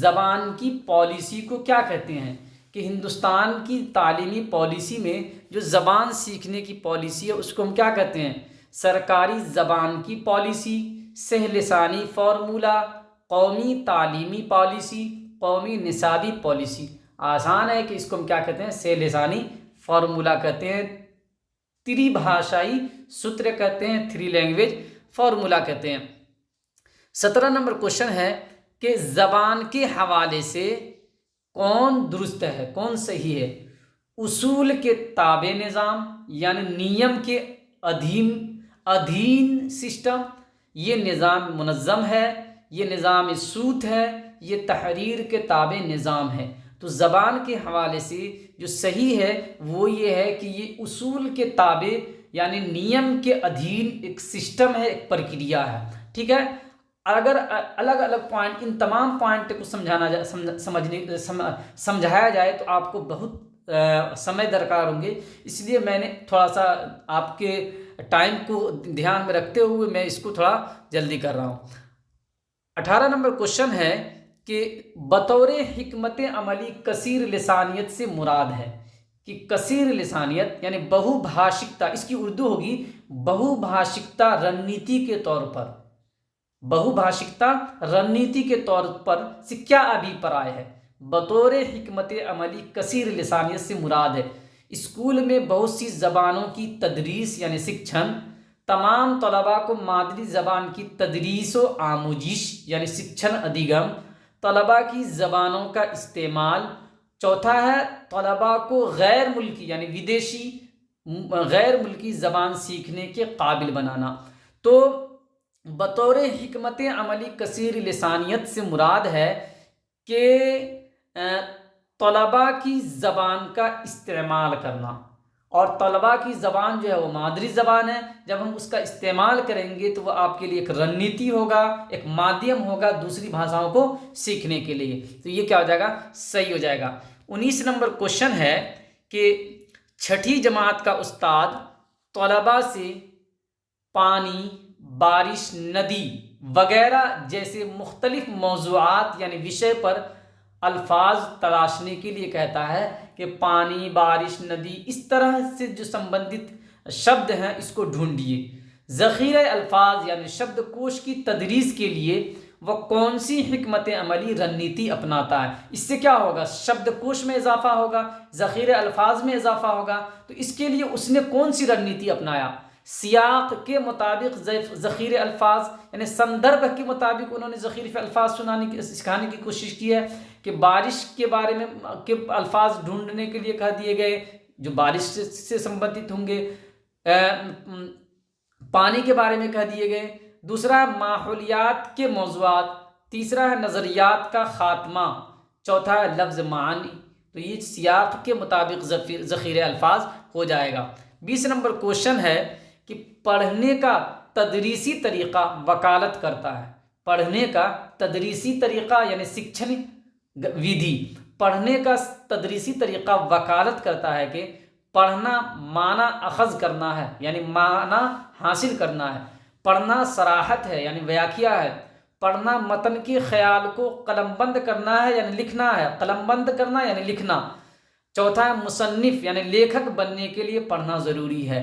زبان کی پالیسی کو کیا کہتے ہیں؟ کہ ہندوستان کی تعلیمی پالیسی میں جو زبان سیکھنے کی پالیسی ہے اس کو ہم کیا کہتے ہیں؟ سرکاری زبان کی پالیسی، سہ لسانی فارمولہ، قومی تعلیمی پالیسی، قومی نصابی پالیسی۔ آسان ہے کہ اس کو ہم کیا کہتے ہیں؟ سہ لسانی فارمولہ کہتے ہیں، تری بھاشائی سوتر کہتے ہیں، 3 لینگویج فارمولہ کہتے ہیں۔ 17 نمبر کوشچن ہے کہ زبان کے حوالے سے کون درست ہے، کون صحیح ہے؟ اصول کے تابع نظام یعنی نیم کے ادھین سسٹم، یہ نظام منظم ہے، یہ نظام سوت ہے، یہ تحریر کے تابع نظام ہے۔ تو زبان کے حوالے سے جو صحیح ہے وہ یہ ہے کہ یہ اصول کے تابع یعنی نیم کے ادھین ایک سسٹم ہے، ایک پرکریا ہے۔ ٹھیک ہے، اگر الگ الگ پوائنٹ، ان تمام پوائنٹ کو سمجھایا جائے تو آپ کو بہت سمے درکار ہوں گے، اس لیے میں نے تھوڑا سا آپ کے ٹائم کو دھیان میں رکھتے ہوئے میں اس کو تھوڑا جلدی کر رہا ہوں۔ 18 نمبر کوشچن ہے کہ بطور حکمت عملی کثیر لسانیت سے مراد ہے کہ کثیر لسانیت یعنی بہو بھاشکتا، اس کی اردو ہوگی بہو بھاشکتا رننیتی کے طور پر، بہو بھاشکتا رننیتی کے طور پر سے کیا ابھیپرائے ہے؟ بطور حکمت عملی کثیر لسانیت سے مراد ہے اسکول میں بہت سی زبانوں کی تدریس یعنی سکچھن، تمام طلباء کو مادری زبان کی تدریس و آموزش یعنی سکچھن ادھیگم، طلباء کی زبانوں کا استعمال۔ چوتھا ہے طلباء کو غیر ملکی یعنی ودیشی غیر ملکی زبان سیکھنے کے قابل بنانا۔ تو بطور حکمت عملی کثیر لسانیت سے مراد ہے کہ طلباء کی زبان کا استعمال کرنا، اور طلباء کی زبان جو ہے وہ مادری زبان ہے، جب ہم اس کا استعمال کریں گے تو وہ آپ کے لیے ایک رننیتی ہوگا، ایک مادھیم ہوگا دوسری بھاشاؤں کو سیکھنے کے لیے۔ تو یہ کیا ہو جائے گا؟ صحیح ہو جائے گا۔ 19 نمبر کوشچن ہے کہ 6ٹھی جماعت کا استاد طلباء سے پانی، بارش، ندی وغیرہ جیسے مختلف موضوعات یعنی وشے پر الفاظ تلاشنے کے لیے کہتا ہے کہ پانی، بارش، ندی، اس طرح سے جو سمبندھت شبد ہیں اس کو ڈھونڈیے۔ ذخیرہ الفاظ یعنی شبد کوش کی تدریس کے لیے وہ کون سی حکمت عملی رننیتی اپناتا ہے؟ اس سے کیا ہوگا؟ شبد کوش میں اضافہ ہوگا، ذخیرہ الفاظ میں اضافہ ہوگا۔ تو اس کے لیے اس نے کون سی رننیتی اپنایا؟ سیاق کے مطابق ذخیرہ الفاظ یعنی سندربھ کے مطابق انہوں نے ذخیرہ الفاظ سکھانے کی کوشش کی ہے کہ بارش کے بارے میں کے الفاظ ڈھونڈنے کے لیے کہہ دیے گئے جو بارش سے سمبندھت ہوں گے، پانی کے بارے میں کہہ دیے گئے، دوسرا ہے ماحولیات کے موضوعات، تیسرا ہے نظریات کا خاتمہ، چوتھا ہے لفظ معانی۔ تو یہ سیاق کے مطابق ذخیرہ الفاظ ہو جائے گا۔ 20 نمبر کوشچن ہے کہ پڑھنے کا تدریسی طریقہ وکالت کرتا ہے، پڑھنے کا تدریسی طریقہ یعنی سکچھن ودھی، پڑھنے کا تدریسی طریقہ وکالت کرتا ہے کہ پڑھنا معنی اخذ کرنا ہے یعنی معنی حاصل کرنا ہے، پڑھنا صراحت ہے یعنی ویاکھیا ہے، پڑھنا متن کے خیال کو قلم بند کرنا ہے یعنی لکھنا ہے، قلم بند کرنا یعنی لکھنا، چوتھا ہے مصنف یعنی لیکھک بننے کے لیے پڑھنا ضروری ہے۔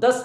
10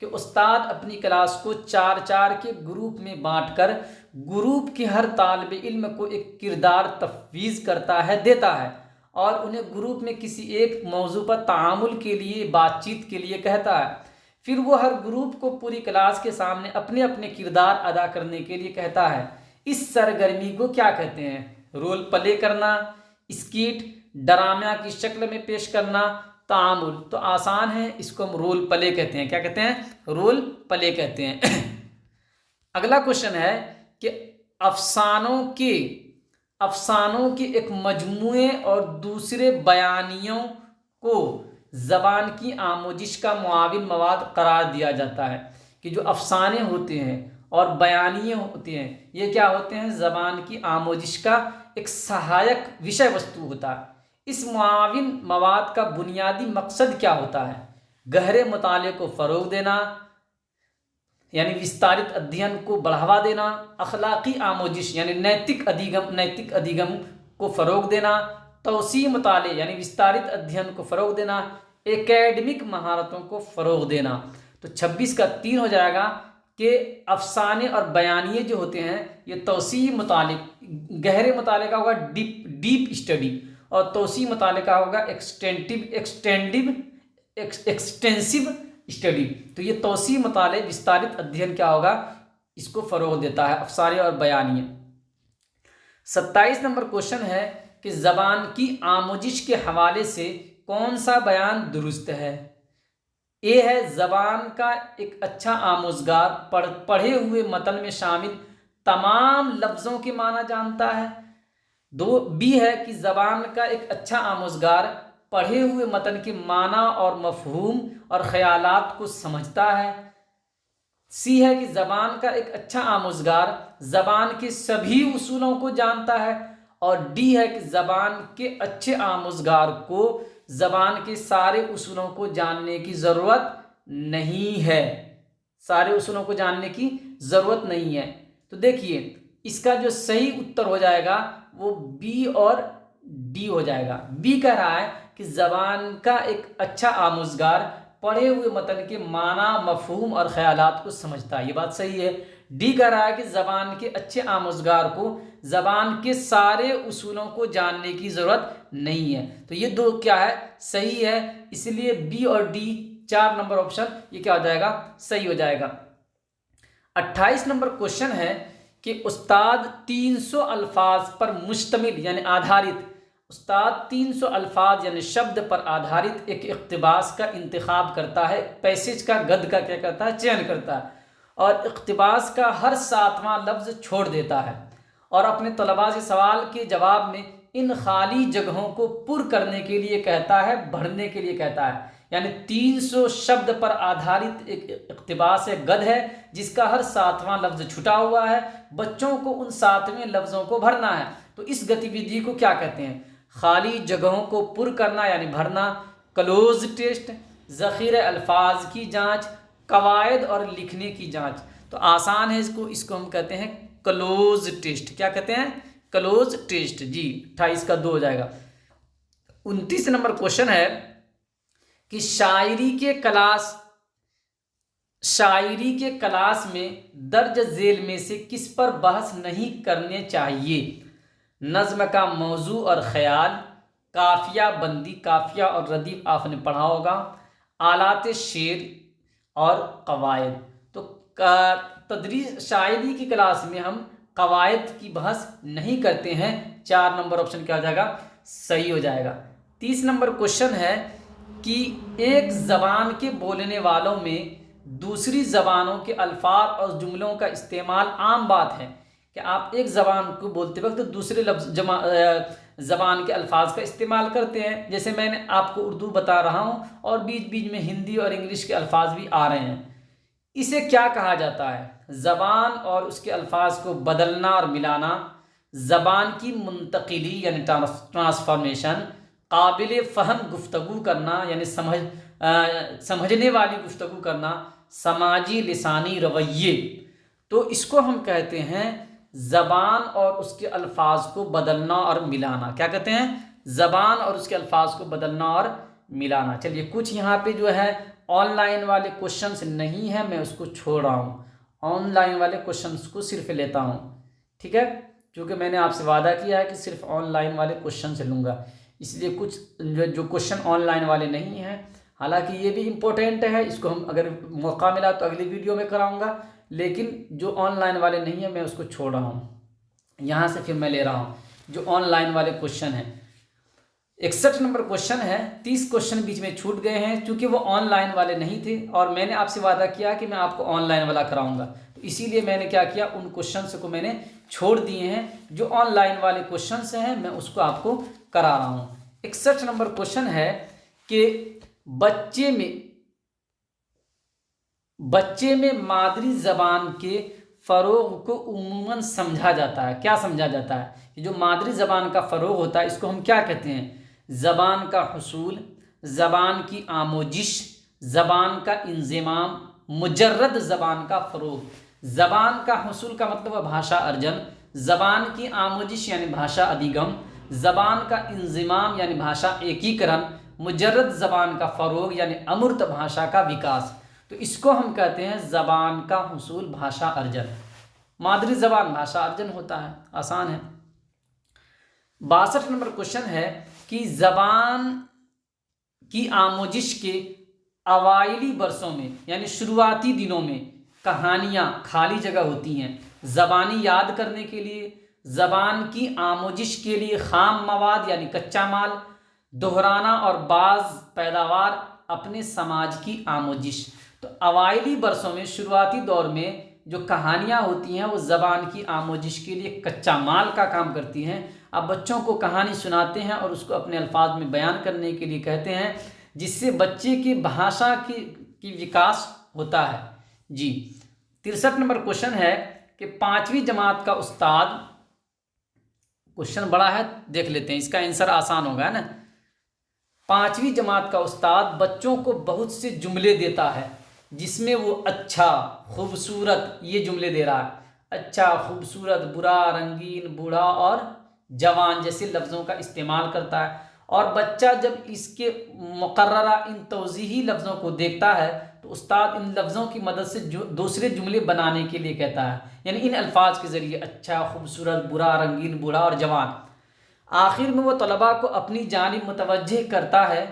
کہ استاد اپنی کلاس کو 4 کے گروپ میں بانٹ کر گروپ کے ہر طالب علم کو ایک کردار تفویض کرتا ہے، دیتا ہے، اور انہیں گروپ میں کسی ایک موضوع پر تعامل کے لیے، بات چیت کے لیے کہتا ہے۔ پھر وہ ہر گروپ کو پوری کلاس کے سامنے اپنے اپنے کردار ادا کرنے کے لیے کہتا ہے۔ اس سرگرمی کو کیا کہتے ہیں؟ رول پلے کرنا، اسکیٹ، ڈرامہ کی شکل میں پیش کرنا، تعامل۔ تو آسان ہے، اس کو ہم رول پلے کہتے ہیں۔ کیا کہتے ہیں؟ رول پلے کہتے ہیں۔ اگلا کوشچن ہے کہ افسانوں کے ایک مجموعے اور دوسرے بیانیوں کو زبان کی آموزش کا معاون مواد قرار دیا جاتا ہے۔ کہ جو افسانے ہوتے ہیں اور بیانیے ہوتے ہیں، یہ کیا ہوتے ہیں؟ زبان کی آموزش کا ایک سہایک وشے وستو ہوتا ہے۔ اس معاون مواد کا بنیادی مقصد کیا ہوتا ہے؟ گہرے مطالعے کو فروغ دینا، یعنی وستارت ادھین کو بڑھاوا دینا، اخلاقی آموزش یعنی نیتک ادھیگم کو فروغ دینا، توسیع مطالعے یعنی وستارت ادھین کو فروغ دینا، اکیڈمک مہارتوں کو فروغ دینا۔ تو 26 کا 3 ہو جائے گا کہ افسانے اور بیانیے جو ہوتے ہیں یہ توسیع مطالعے، گہرے مطالعے کا ہوگا ڈیپ اسٹڈی، اور توسیع مطالعے کا ہوگا ایکسٹینسو اسٹڈی۔ تو یہ توسیع مطالعے، وستارت ادھین کیا ہوگا؟ اس کو فروغ دیتا ہے، افسانے اور بیانیے۔ 27 نمبر کوشچن ہے کہ زبان کی آموزش کے حوالے سے کون سا بیان درست ہے؟ اے ہے زبان کا ایک اچھا آموزگار پڑھے ہوئے متن میں شامل تمام لفظوں کے معنی جانتا ہے۔ بی ہے کہ زبان کا ایک اچھا آموزگار پڑھے ہوئے متن کے معنی اور مفہوم اور خیالات کو سمجھتا ہے۔ سی ہے کہ زبان کا ایک اچھا آموزگار زبان کے سبھی اصولوں کو جانتا ہے۔ اور ڈی ہے کہ زبان کے اچھے آموزگار کو زبان کے سارے اصولوں کو جاننے کی ضرورت نہیں ہے، سارے اصولوں کو جاننے کی ضرورت نہیں ہے۔ تو دیکھیے اس کا جو صحیح اتر ہو جائے گا وہ بی اور ڈی ہو جائے گا۔ بی کہہ رہا ہے کہ زبان کا ایک اچھا آموزگار پڑھے ہوئے متن کے معنی، مفہوم اور خیالات کو سمجھتا ہے، یہ بات صحیح ہے۔ ڈی کہہ رہا ہے کہ زبان کے اچھے آموزگار کو زبان کے سارے اصولوں کو جاننے کی ضرورت نہیں ہے۔ تو یہ دو کیا ہے؟ صحیح ہے، اس لیے بی اور ڈی 4 نمبر آپشن یہ کیا ہو جائے گا؟ صحیح ہو جائے گا۔ 28 نمبر کوشچن ہے کہ استاد 300 الفاظ پر مشتمل یعنی آدھارت، استاد 300 الفاظ یعنی شبد پر آدھارت ایک اقتباس کا انتخاب کرتا ہے، پیسج کا، گد کا کیا کرتا ہے؟ چین کرتا ہے، اور اقتباس کا ہر 7واں لفظ چھوڑ دیتا ہے، اور اپنے طلباء سے سوال کے جواب میں ان خالی جگہوں کو پر کرنے کے لیے کہتا ہے، بھرنے کے لیے کہتا ہے۔ یعنی 300 شبد پر آدھارت ایک اقتباس ہے، گد ہے، جس کا ہر 7واں لفظ چھٹا ہوا ہے، بچوں کو ان 7ویں لفظوں کو بھرنا ہے۔ تو اس گتی ودھی کو کیا کہتے ہیں؟ خالی جگہوں کو پر کرنا یعنی بھرنا، کلوز ٹیسٹ، ذخیرہ الفاظ کی جانچ، قواعد اور لکھنے کی جانچ۔ تو آسان ہے، اس کو ہم کہتے ہیں کلوز ٹیسٹ۔ کیا کہتے ہیں؟ Close test. جی 28 کا 2 ہو جائے گا۔ 29 نمبر کوشچن ہے کہ شاعری کے کلاس میں درج ذیل میں سے کس پر بحث نہیں کرنے چاہیے؟ نظم کا موضوع اور خیال، قافیہ بندی، قافیہ اور ردیف آپ نے پڑھا ہوگا، آلات شعر اور قواعد۔ تو تدریس شاعری کی کلاس میں ہم قواعد کی بحث نہیں کرتے ہیں، 4 نمبر آپشن کیا ہو جائے گا؟ صحیح ہو جائے گا۔ 30 نمبر کوشچن ہے کہ ایک زبان کے بولنے والوں میں دوسری زبانوں کے الفاظ اور جملوں کا استعمال عام بات ہے کہ آپ ایک زبان کو بولتے وقت دوسرے زبان کے الفاظ کا استعمال کرتے ہیں، جیسے میں نے آپ کو اردو بتا رہا ہوں اور بیچ بیچ میں ہندی اور انگلش کے الفاظ بھی آ رہے ہیں۔ اسے کیا کہا جاتا ہے؟ زبان اور اس کے الفاظ کو بدلنا اور ملانا، زبان کی منتقلی یعنی ٹرانسفارمیشن، قابل فہم گفتگو کرنا یعنی سمجھنے والی گفتگو کرنا، سماجی لسانی رویے۔ تو اس کو ہم کہتے ہیں زبان اور اس کے الفاظ کو بدلنا اور ملانا۔ کیا کہتے ہیں؟ زبان اور اس کے الفاظ کو بدلنا اور ملانا۔ چلیے کچھ یہاں پہ جو ہے آن لائن والے کوشچنس نہیں ہیں میں اس کو چھوڑ رہا ہوں، آن لائن والے کوشچنس کو صرف لیتا ہوں، ٹھیک ہے، کیونکہ میں نے آپ سے وعدہ کیا ہے کہ صرف آن لائن والے کوشچن سے لوں گا، اس لیے کچھ جو کوشچن آن لائن والے نہیں ہیں، حالانکہ یہ بھی امپورٹنٹ ہے، اس کو ہم اگر موقع ملا تو اگلی ویڈیو میں کراؤں گا، لیکن جو آن لائن والے نہیں ہیں میں اس کو چھوڑ رہا ہوں، یہاں سے پھر میں لے رہا ہوں جو آن لائن والے کوشچن ہیں۔ 61 نمبر کوشچن ہے، 30 کوشچن بیچ میں چھوٹ گئے ہیں چونکہ وہ آن لائن والے نہیں تھے، اور میں نے آپ سے وعدہ کیا کہ میں آپ کو آن لائن والا کراؤں گا، تو اسی لیے میں نے کیا کیا، ان کوشچنس کو میں نے چھوڑ دیے ہیں، جو آن لائن والے کوشچنس ہیں میں اس کو آپ کو کرا رہا ہوں۔ 61 نمبر کوشچن ہے کہ بچے میں مادری زبان کے فروغ کو عموماً سمجھا جاتا ہے، کیا سمجھا جاتا ہے، کہ جو مادری زبان کا فروغ ہوتا ہے اس کو ہم کیا کہتے ہیں، زبان کا حصول، زبان کی آموزش، زبان کا انضمام، مجرد زبان کا فروغ۔ زبان کا حصول کا مطلب ہے بھاشا ارجن، زبان کی آموزش یعنی بھاشا ادھیگم، زبان کا انضمام یعنی بھاشا ایکیکرن، مجرد زبان کا فروغ یعنی امرت بھاشا کا وکاس، تو اس کو ہم کہتے ہیں زبان کا حصول بھاشا ارجن۔ مادری زبان بھاشا ارجن ہوتا ہے، آسان ہے۔ 62 نمبر کوشچن ہے کہ زبان کی آموزش کے اوائلی برسوں میں یعنی شروعاتی دنوں میں کہانیاں خالی جگہ ہوتی ہیں، زبانی یاد کرنے کے لیے، زبان کی آموزش کے لیے خام مواد یعنی کچا مال، دہرانا اور بعض پیداوار، اپنے سماج کی آموزش۔ تو اوائلی برسوں میں، شروعاتی دور میں جو کہانیاں ہوتی ہیں وہ زبان کی آموزش کے لیے کچا مال کا کام کرتی ہیں۔ آپ بچوں کو کہانی سناتے ہیں اور اس کو اپنے الفاظ میں بیان کرنے کے لیے کہتے ہیں، جس سے بچے کی بھاشا کی وکاس ہوتا ہے۔ جی 63 نمبر کوشچن ہے کہ 5ویں جماعت کا استاد، کوشچن بڑا ہے دیکھ لیتے ہیں، اس کا آنسر آسان ہوگا نا۔ 5ویں جماعت کا استاد بچوں کو بہت سے جملے دیتا ہے جس میں وہ اچھا، خوبصورت، یہ جملے دے رہا ہے، اچھا، خوبصورت، برا، رنگین، بوڑھا اور جوان جیسے لفظوں کا استعمال کرتا ہے، اور بچہ جب اس کے مقررہ ان توضیحی لفظوں کو دیکھتا ہے تو استاد ان لفظوں کی مدد سے دوسرے جملے بنانے کے لیے کہتا ہے، یعنی ان الفاظ کے ذریعے اچھا، خوبصورت، برا، رنگین، بوڑھا اور جوان۔ آخر میں وہ طلباء کو اپنی جانب متوجہ کرتا ہے،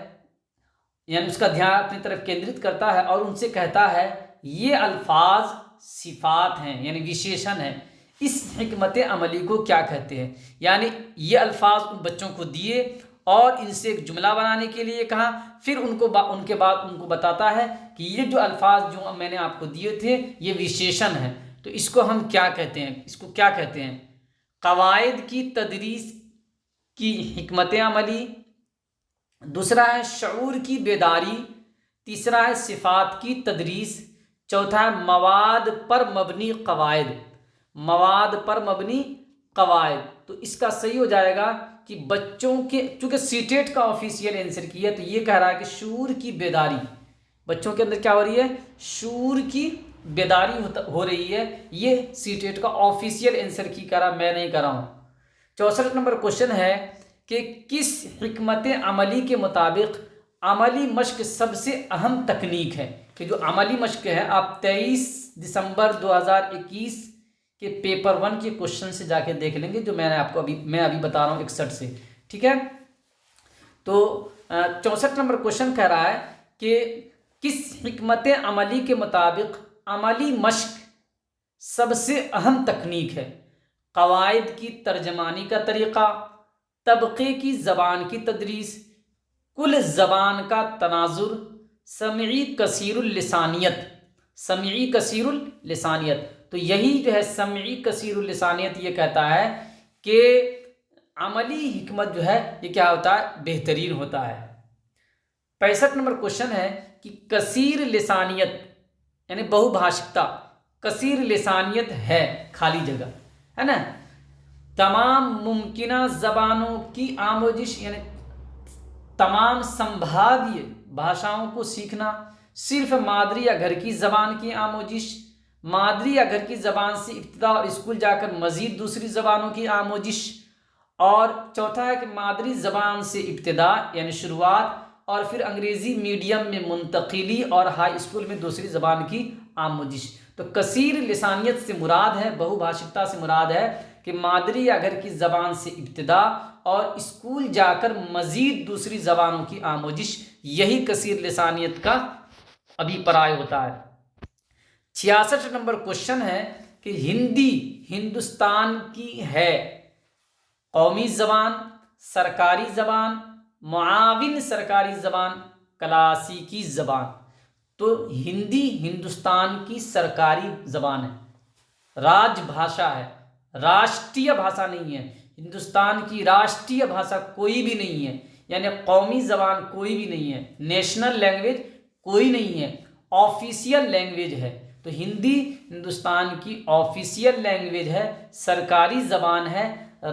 یعنی اس کا دھیان اپنی طرف کیندرت کرتا ہے اور ان سے کہتا ہے یہ الفاظ صفات ہیں یعنی وشیشن ہیں، اس حکمت عملی کو کیا کہتے ہیں، یعنی یہ الفاظ ان بچوں کو دیے اور ان سے ایک جملہ بنانے کے لیے کہا، پھر ان کے بعد ان کو بتاتا ہے کہ یہ جو الفاظ جو میں نے آپ کو دیے تھے یہ وشیشن ہیں، تو اس کو ہم کیا کہتے ہیں، اس کو کیا کہتے ہیں، قواعد کی تدریس کی حکمت عملی، دوسرا ہے شعور کی بیداری، تیسرا ہے صفات کی تدریس، چوتھا ہے مواد پر مبنی قواعد، مواد پر مبنی قواعد۔ تو اس کا صحیح ہو جائے گا کہ بچوں کے، چونکہ سی ٹیٹ کا آفیشیل آنسر کی ہے تو یہ کہہ رہا ہے کہ شعور کی بیداری، بچوں کے اندر کیا ہو رہی ہے، شعور کی بیداری ہو رہی ہے، یہ سی ٹیٹ کا آفیشیل آنسر کی کہہ رہا، میں نہیں کہہ رہا ہوں۔ 64 نمبر کوشچن ہے کہ کس حکمت عملی کے مطابق عملی مشق سب سے اہم تکنیک ہے، کہ جو عملی مشق ہے آپ 23 دسمبر 2021 کے پیپر 1 کے کوشچن سے جا کے دیکھ لیں گے، جو میں نے آپ کو ابھی بتا رہا ہوں 61 سے، ٹھیک ہے۔ تو 64 نمبر کوشچن کہہ رہا ہے کہ کس حکمت عملی کے مطابق عملی مشق سب سے اہم تکنیک ہے، قواعد کی ترجمانی کا طریقہ، طبقے کی زبان کی تدریس، کل زبان کا تناظر، سمعی کثیر اللسانیت، سمعی کثیر اللسانیت۔ تو یہی جو ہے سمعی کثیر اللسانیت یہ کہتا ہے کہ عملی حکمت جو ہے یہ کیا ہوتا ہے، بہترین ہوتا ہے۔ 65 نمبر کوشچن ہے کہ کثیر لسانیت یعنی بہو بھاشکتا، کثیر لسانیت ہے خالی جگہ ہے نا، تمام ممکنہ زبانوں کی آموزش یعنی تمام سمبھاویہ بھاشاؤں کو سیکھنا، صرف مادری یا گھر کی زبان کی آموزش، مادری یا گھر کی زبان سے ابتدا اور اسکول جا کر مزید دوسری زبانوں کی آموزش، اور چوتھا ہے کہ مادری زبان سے ابتدا یعنی شروعات، اور پھر انگریزی میڈیم میں منتقلی اور ہائی اسکول میں دوسری زبان کی آموزش۔ تو کثیر لسانیت سے مراد ہے، بہو بھاشکتا سے مراد ہے کہ مادری یا گھر کی زبان سے ابتدا اور اسکول جا کر مزید دوسری زبانوں کی آموزش، یہی کثیر لسانیت کا ابھی پرائے ہوتا ہے۔ 66 نمبر کوشچن ہے کہ ہندی ہندوستان کی ہے قومی زبان، سرکاری زبان، معاون سرکاری زبان، کلاسیکی زبان۔ تو ہندی ہندوستان کی سرکاری زبان ہے، راج بھاشا ہے، راشٹریہ بھاشا نہیں ہے۔ ہندوستان کی راشٹریہ بھاشا کوئی بھی نہیں ہے، یعنی قومی زبان کوئی بھی نہیں ہے، نیشنل لینگویج کوئی نہیں ہے، آفیشیل لینگویج ہے۔ تو ہندی ہندوستان کی آفیشیل لینگویج ہے، سرکاری زبان ہے،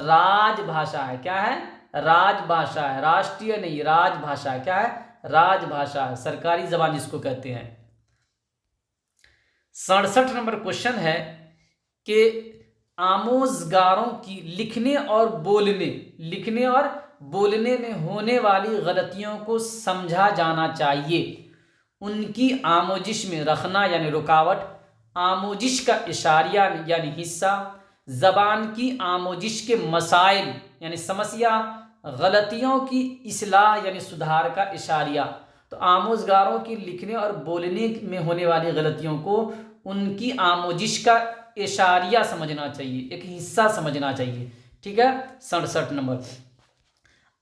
راج بھاشا ہے۔ کیا ہے؟ راج بھاشا ہے، راشٹریہ نہیں، راج بھاشا ہے۔ کیا ہے؟ راج بھاشا ہے، سرکاری زبان جس کو کہتے ہیں۔ 67 نمبر کوشچن ہے کہ آموزگاروں کی لکھنے اور بولنے میں ہونے والی غلطیوں کو سمجھا جانا چاہیے، ان کی آموزش میں رکھنا یعنی رکاوٹ، آموزش کا اشاریہ یعنی حصہ، زبان کی آموزش کے مسائل یعنی سمسیا، غلطیوں کی اصلاح یعنی سدھار کا اشاریہ۔ تو آموزگاروں کی لکھنے اور بولنے میں ہونے والی غلطیوں کو ان کی آموزش کا اشاریہ سمجھنا چاہیے، ایک حصہ سمجھنا چاہیے۔ ٹھیک ہے۔ 67 نمبر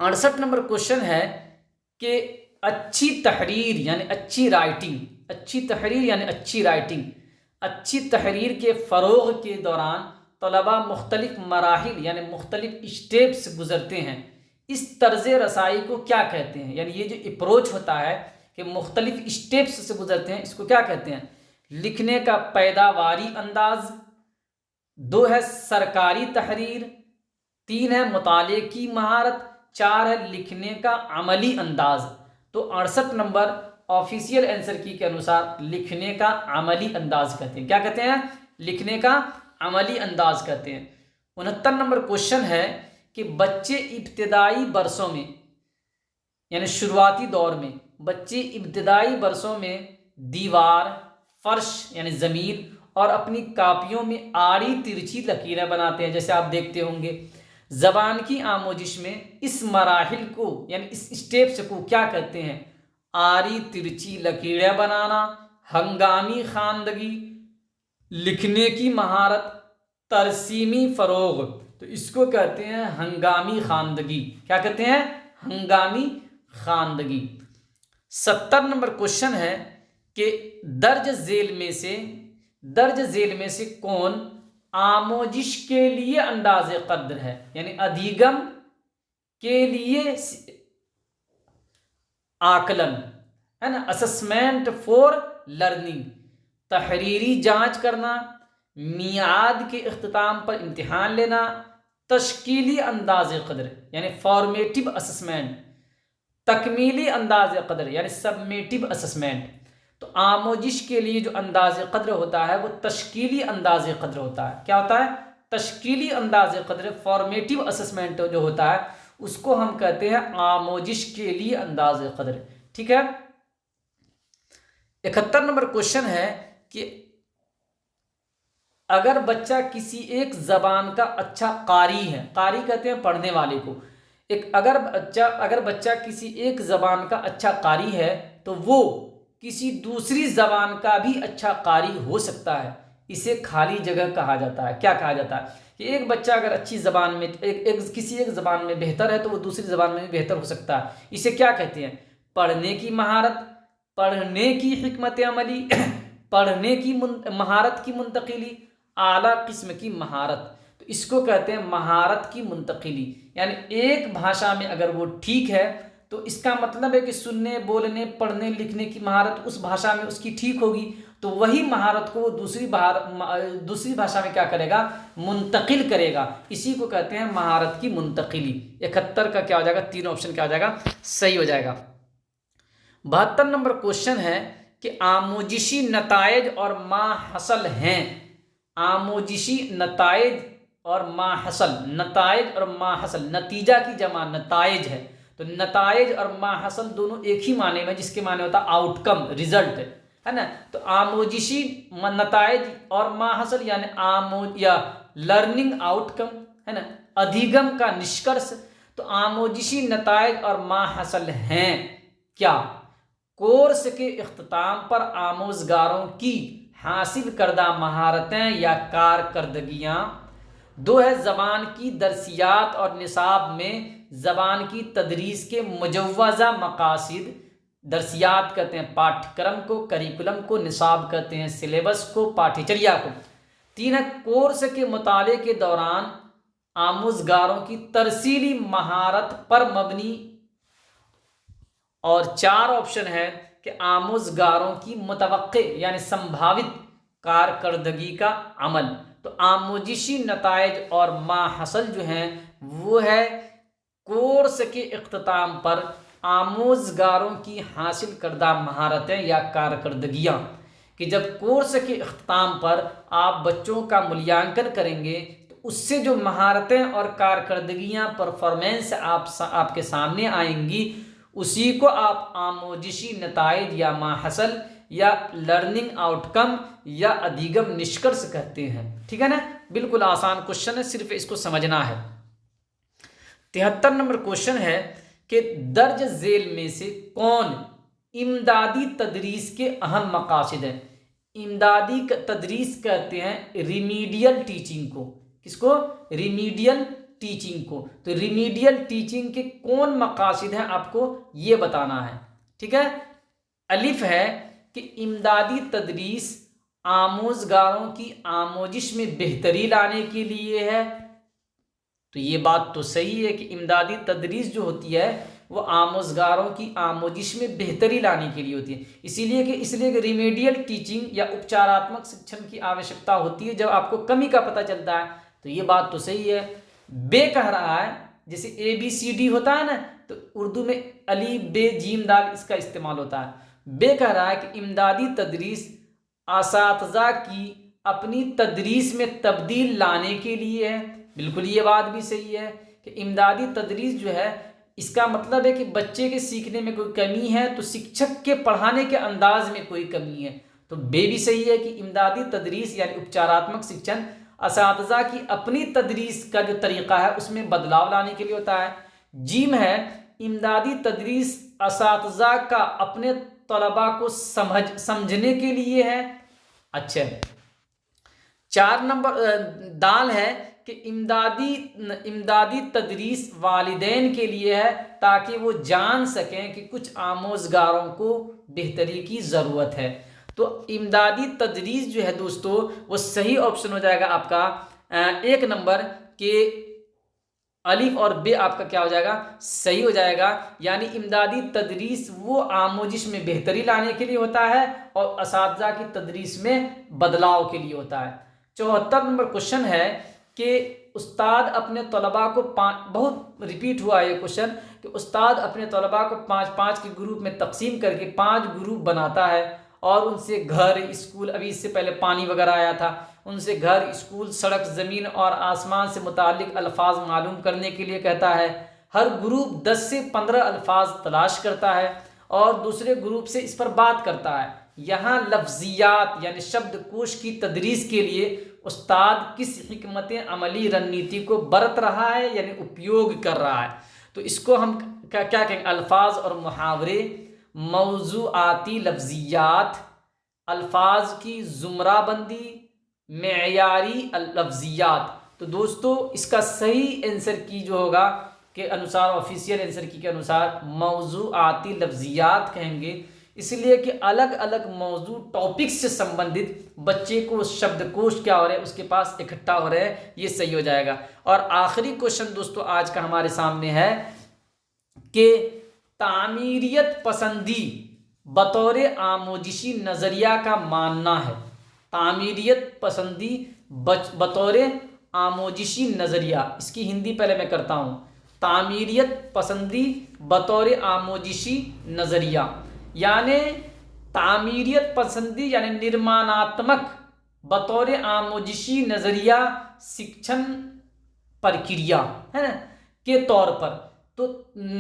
68 نمبر کوشچن ہے کہ اچھی تحریر یعنی اچھی رائٹنگ، اچھی تحریر یعنی اچھی رائٹنگ، اچھی تحریر کے فروغ کے دوران طلباء مختلف مراحل یعنی مختلف اسٹیپس گزرتے ہیں، اس طرز رسائی کو کیا کہتے ہیں؟ یعنی یہ جو اپروچ ہوتا ہے کہ مختلف اسٹیپس سے گزرتے ہیں، اس کو کیا کہتے ہیں؟ لکھنے کا پیداواری انداز، 2 ہے سرکاری تحریر، 3 ہے مطالعے کی مہارت، 4 ہے لکھنے کا عملی انداز۔ تو 68 نمبر آفیشیل آنسر کی کے انوسار لکھنے کا عملی انداز کہتے ہیں۔ کیا کہتے ہیں؟ لکھنے کا عملی انداز کہتے ہیں۔ 69 نمبر کوشچن ہے کہ بچے ابتدائی برسوں میں یعنی شروعاتی دور میں بچے ابتدائی برسوں میں دیوار، فرش یعنی زمین اور اپنی کاپیوں میں آڑی ترچھی لکیریں بناتے ہیں، جیسے آپ دیکھتے ہوں گے۔ زبان کی آموزش میں اس مراحل کو یعنی اس اسٹیپس کو کیا کہتے ہیں؟ آڑی ترچھی لکیریں بنانا، ہنگامی خواندگی، لکھنے کی مہارت، ترسیمی فروغ۔ تو اس کو کہتے ہیں ہنگامی خواندگی۔ کیا کہتے ہیں؟ ہنگامی خواندگی۔ 70 نمبر کوشچن ہے کہ درج ذیل میں سے کون آموزش کے لیے انداز قدر ہے؟ یعنی ادھیگم کے لیے آکلن ہے نا، اسسمنٹ فور لرننگ، تحریری جانچ کرنا، میعاد کے اختتام پر امتحان لینا، تشکیلی انداز قدر یعنی فارمیٹیو اسسمنٹ، تکمیلی انداز قدر یعنی سبمیٹیو اسسمنٹ۔ تو آموزش کے لیے جو انداز قدر ہوتا ہے وہ تشکیلی انداز قدر ہوتا ہے۔ کیا ہوتا ہے؟ تشکیلی انداز قدر، فارمیٹیو اسسمنٹ جو ہوتا ہے اس کو ہم کہتے ہیں آموزش کے لیے انداز قدر۔ ٹھیک ہے۔ 71 نمبر کوشچن ہے کہ اگر بچہ کسی ایک زبان کا اچھا قاری ہے، قاری کہتے ہیں پڑھنے والے کو، اگر بچہ کسی ایک زبان کا اچھا قاری ہے تو وہ کسی دوسری زبان کا بھی اچھا قاری ہو سکتا ہے، اسے خالی جگہ کہا جاتا ہے۔ کیا کہا جاتا ہے؟ کہ ایک بچہ اگر اچھی زبان میں کسی ایک زبان میں بہتر ہے تو وہ دوسری زبان میں بھی بہتر ہو سکتا ہے، اسے کیا کہتے ہیں؟ پڑھنے کی مہارت، پڑھنے کی حکمت عملی، پڑھنے کی مہارت کی منتقلی، اعلیٰ قسم کی مہارت۔ تو اس کو کہتے ہیں مہارت کی منتقلی، یعنی ایک بھاشا میں اگر وہ ٹھیک ہے تو اس کا مطلب ہے کہ سننے، بولنے، پڑھنے، لکھنے کی مہارت اس بھاشا میں اس کی ٹھیک ہوگی، تو وہی مہارت کو وہ دوسری بھاشا میں کیا کرے گا؟ منتقل کرے گا۔ اسی کو کہتے ہیں مہارت کی منتقلی۔ 71 کا کیا ہو جائے گا؟ 3 آپشن کیا ہو جائے گا؟ صحیح ہو جائے گا۔ 72 نمبر کوشچن ہے کہ آموزشی نتائج اور ما حصل ہیں۔ آموزشی نتائج اور ما حصل، نتائج اور ما حصل، نتیجہ کی جمع نتائج ہے، تو نتائج اور ما حصل دونوں ایک ہی معنی میں، جس کے معنی ہوتا ہے آؤٹ کم، رزلٹ، ہے نا. تو آموزشی نتائج اور ما حصل یعنی یا لرننگ آؤٹ کم، ہے نا، ادھیگم کا نشکرش. تو آموزشی نتائج اور ما حصل ہیں کیا؟ کورس کے اختتام پر آموزگاروں کی حاصل کردہ مہارتیں یا کارکردگیاں. دو ہے زبان کی درسیات اور نصاب میں زبان کی تدریس کے مجوزہ مقاصد. درسیات کہتے ہیں پاٹھ کرم کو، کریکولم کو، نصاب کہتے ہیں سلیبس کو، پاٹھی چریا کو. تین ہے کورس کے مطالعے کے دوران آموزگاروں کی ترسیلی مہارت پر مبنی. اور چار آپشن ہے کہ آموزگاروں کی متوقع یعنی سمبھاوت کارکردگی کا عمل. تو آموزشی نتائج اور ما حصل جو ہیں وہ ہے کورس کے اختتام پر آموزگاروں کی حاصل کردہ مہارتیں یا کارکردگیاں. کہ جب کورس کے اختتام پر آپ بچوں کا ملیانکن کریں گے تو اس سے جو مہارتیں اور کارکردگیاں پرفارمنس آپ کے سامنے آئیں گی، اسی کو آپ آموزشی نتائج یا ما حصل یا لرننگ آؤٹ کم یا ادھیگم نشکرش کہتے ہیں. ٹھیک ہے نا، بالکل آسان کوشچن ہے، صرف اس کو سمجھنا ہے. 73 نمبر کوشچن ہے کہ درج ذیل میں سے کون امدادی تدریس کے اہم مقاصد ہیں؟ امدادی تدریس کہتے ہیں ریمیڈیل ٹیچنگ کو. کس کو؟ ریمیڈیل ٹیچنگ کو. تو ریمیڈیل ٹیچنگ کے کون مقاصد ہیں آپ کو یہ بتانا ہے. ٹھیک ہے. الف ہے کہ امدادی تدریس آموزگاروں کی آموزش میں بہتری لانے کے لیے ہے. تو یہ بات تو صحیح ہے کہ امدادی تدریس جو ہوتی ہے وہ آموزگاروں کی آموزش میں بہتری لانے کے لیے ہوتی ہے. اس لیے کہ ریمیڈیل ٹیچنگ یا اپچاراتمک شکشن کی آوشکتا ہوتی ہے جب آپ کو کمی کا پتہ چلتا ہے. تو یہ بات تو صحیح ہے. بے کہہ رہا ہے جیسے ABCD ہوتا ہے نا، تو اردو میں علی بے جیم دال اس کا استعمال ہوتا ہے. بے کہہ رہا ہے کہ امدادی تدریس اساتذہ کی اپنی تدریس میں تبدیل لانے کے لیے ہے. بالکل یہ بات بھی صحیح ہے کہ امدادی تدریس جو ہے اس کا مطلب ہے کہ بچے کے سیکھنے میں کوئی کمی ہے تو شکشک کے پڑھانے کے انداز میں کوئی کمی ہے. تو بے بھی صحیح ہے کہ امدادی تدریس یعنی اپچاراتمک شکشن اساتذہ کی اپنی تدریس کا جو طریقہ ہے اس میں بدلاؤ لانے کے لیے ہوتا ہے. جیم ہے امدادی تدریس اساتذہ کا اپنے طلباء کو سمجھنے کے لیے ہے. اچھا. 4 نمبر دال ہے کہ امدادی تدریس والدین کے لیے ہے تاکہ وہ جان سکیں کہ کچھ آموزگاروں کو بہتری کی ضرورت ہے. تو امدادی تدریس جو ہے دوستو وہ صحیح آپشن ہو جائے گا آپ کا 1 نمبر کہ الف اور بے آپ کا کیا ہو جائے گا؟ صحیح ہو جائے گا. یعنی امدادی تدریس وہ آموزش میں بہتری لانے کے لیے ہوتا ہے اور اساتذہ کی تدریس میں بدلاؤ کے لیے ہوتا ہے. 74 نمبر کوشچن ہے کہ استاد اپنے طلباء کو بہت ریپیٹ ہوا ہے یہ کوشچن کہ استاد اپنے طلباء کو 5 کے گروپ میں تقسیم کر کے 5 گروپ بناتا ہے اور ان سے گھر، اسکول، ابھی اس سے پہلے پانی وغیرہ آیا تھا، ان سے گھر، اسکول، سڑک، زمین اور آسمان سے متعلق الفاظ معلوم کرنے کے لیے کہتا ہے. ہر گروپ 10 سے 15 الفاظ تلاش کرتا ہے اور دوسرے گروپ سے اس پر بات کرتا ہے. یہاں لفظیات یعنی شبد کوش کی تدریس کے لیے استاد کس حکمت عملی رننیتی کو برت رہا ہے یعنی اپیوگ کر رہا ہے؟ تو اس کو ہم کیا کہیں گے؟ الفاظ اور محاورے، موضوعاتی لفظیات، الفاظ کی زمرہ بندی، معیاری لفظیات. تو دوستو اس کا صحیح آنسر کی جو ہوگا کہ انوسار آفیشیل آنسر کی کے انوسار موضوعاتی لفظیات کہیں گے، اس لیے کہ الگ الگ موضوع ٹاپک سے سمبندھت بچے کو شبد کوش کیا ہو رہے ہیں اس کے پاس اکٹھا ہو رہے ہیں، یہ صحیح ہو جائے گا. اور آخری کوشچن دوستو آج کا ہمارے سامنے ہے کہ تعمیریت پسندی بطور آموزشی نظریہ کا ماننا ہے. تعمیریت پسندی بطور آموزشی نظریہ، اس کی ہندی پہلے میں کرتا ہوں. تعمیریت پسندی بطور آموزشی نظریہ یعنی تعمیریت پسندی یعنی نرماناتمک بطور آموزشی نظریہ شکشن پرکریا ہے نا کے طور پر. تو